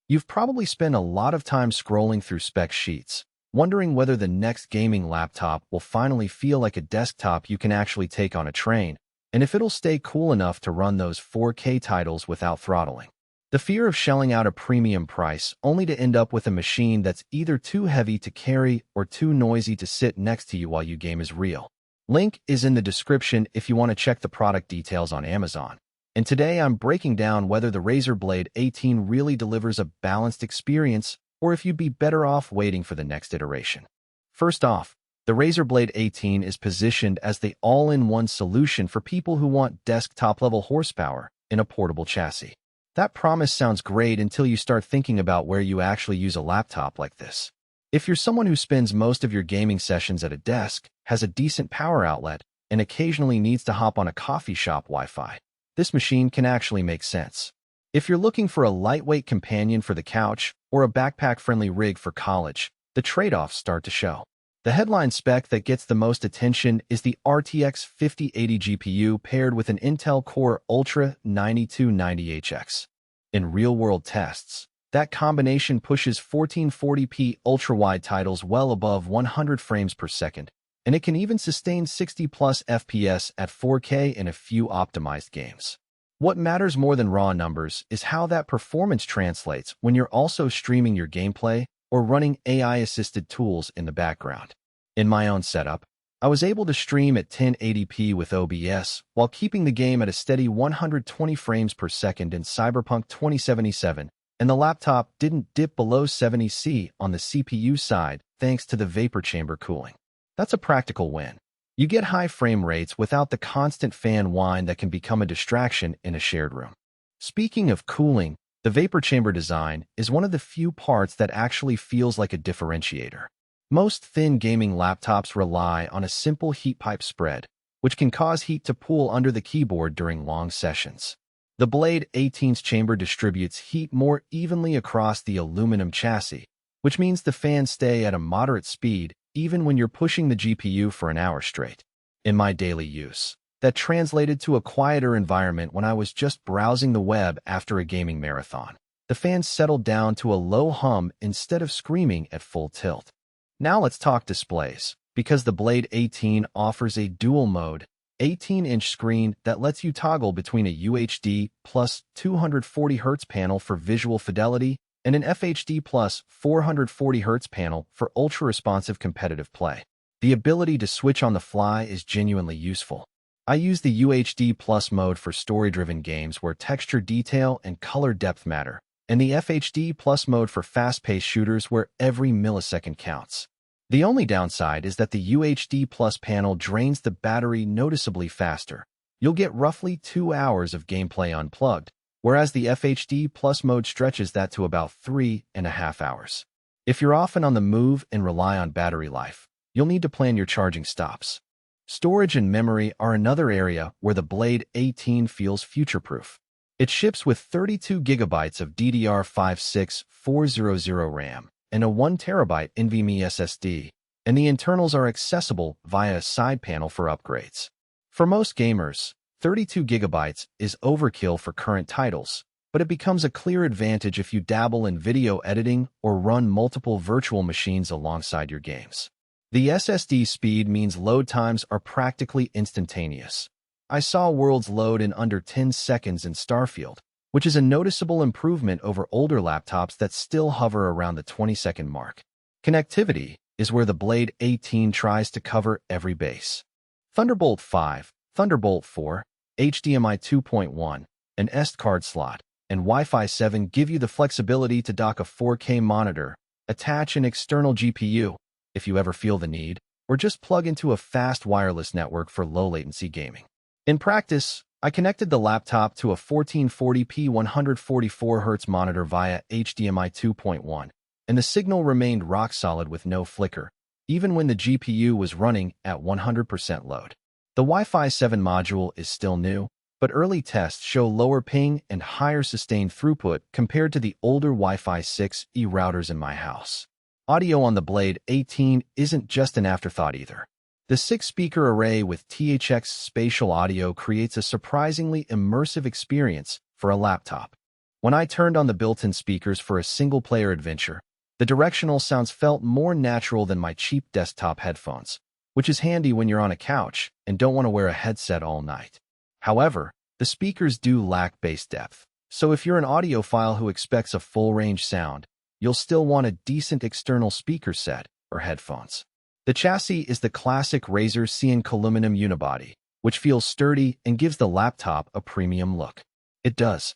You've probably spent a lot of time scrolling through spec sheets, wondering whether the next gaming laptop will finally feel like a desktop you can actually take on a train, and if it'll stay cool enough to run those 4K titles without throttling. The fear of shelling out a premium price only to end up with a machine that's either too heavy to carry or too noisy to sit next to you while you game is real. Link is in the description if you want to check the product details on Amazon. And today I'm breaking down whether the Razer Blade 18 really delivers a balanced experience or if you'd be better off waiting for the next iteration. First off, the Razer Blade 18 is positioned as the all-in-one solution for people who want desktop-level horsepower in a portable chassis. That promise sounds great until you start thinking about where you actually use a laptop like this. If you're someone who spends most of your gaming sessions at a desk, has a decent power outlet, and occasionally needs to hop on a coffee shop Wi-Fi, this machine can actually make sense. If you're looking for a lightweight companion for the couch or a backpack-friendly rig for college, the trade-offs start to show. The headline spec that gets the most attention is the RTX 5080 GPU paired with an Intel Core Ultra 9290HX. In real-world tests, that combination pushes 1440p ultra-wide titles well above 100 frames per second, and it can even sustain 60-plus FPS at 4K in a few optimized games. What matters more than raw numbers is how that performance translates when you're also streaming your gameplay or running AI-assisted tools in the background. In my own setup, I was able to stream at 1080p with OBS while keeping the game at a steady 120 frames per second in Cyberpunk 2077, and the laptop didn't dip below 70°C on the CPU side thanks to the vapor chamber cooling. That's a practical win. You get high frame rates without the constant fan whine that can become a distraction in a shared room. Speaking of cooling, the vapor chamber design is one of the few parts that actually feels like a differentiator. Most thin gaming laptops rely on a simple heat pipe spread, which can cause heat to pool under the keyboard during long sessions. The Blade 18's chamber distributes heat more evenly across the aluminum chassis, which means the fans stay at a moderate speed even when you're pushing the GPU for an hour straight. In my daily use, that translated to a quieter environment when I was just browsing the web after a gaming marathon. The fans settled down to a low hum instead of screaming at full tilt. Now let's talk displays, because the Blade 18 offers a dual-mode, 18-inch screen that lets you toggle between a UHD plus 240Hz panel for visual fidelity and an FHD plus 440Hz panel for ultra-responsive competitive play. The ability to switch on the fly is genuinely useful. I use the UHD plus mode for story-driven games where texture detail and color depth matter, and the FHD plus mode for fast-paced shooters where every millisecond counts. The only downside is that the UHD plus panel drains the battery noticeably faster. You'll get roughly 2 hours of gameplay unplugged, whereas the FHD plus mode stretches that to about 3.5 hours. If you're often on the move and rely on battery life, you'll need to plan your charging stops. Storage and memory are another area where the Blade 18 feels future-proof. It ships with 32 GB of DDR5 6400 RAM and a 1 TB NVMe SSD, and the internals are accessible via a side panel for upgrades. For most gamers, 32 GB is overkill for current titles, but it becomes a clear advantage if you dabble in video editing or run multiple virtual machines alongside your games. The SSD speed means load times are practically instantaneous. I saw worlds load in under 10 seconds in Starfield, which is a noticeable improvement over older laptops that still hover around the 20-second mark. Connectivity is where the Blade 18 tries to cover every base. Thunderbolt 5, Thunderbolt 4, HDMI 2.1, an SD card slot, and Wi-Fi 7 give you the flexibility to dock a 4K monitor, attach an external GPU, if you ever feel the need, or just plug into a fast wireless network for low-latency gaming. In practice, I connected the laptop to a 1440p 144Hz monitor via HDMI 2.1, and the signal remained rock-solid with no flicker, even when the GPU was running at 100% load. The Wi-Fi 7 module is still new, but early tests show lower ping and higher sustained throughput compared to the older Wi-Fi 6E routers in my house. Audio on the Blade 18 isn't just an afterthought either. The 6-speaker array with THX spatial audio creates a surprisingly immersive experience for a laptop. When I turned on the built-in speakers for a single-player adventure, the directional sounds felt more natural than my cheap desktop headphones, which is handy when you're on a couch and don't want to wear a headset all night. However, the speakers do lack bass depth, so if you're an audiophile who expects a full-range sound, you'll still want a decent external speaker set or headphones. The chassis is the classic Razer CN aluminum unibody, which feels sturdy and gives the laptop a premium look. It does.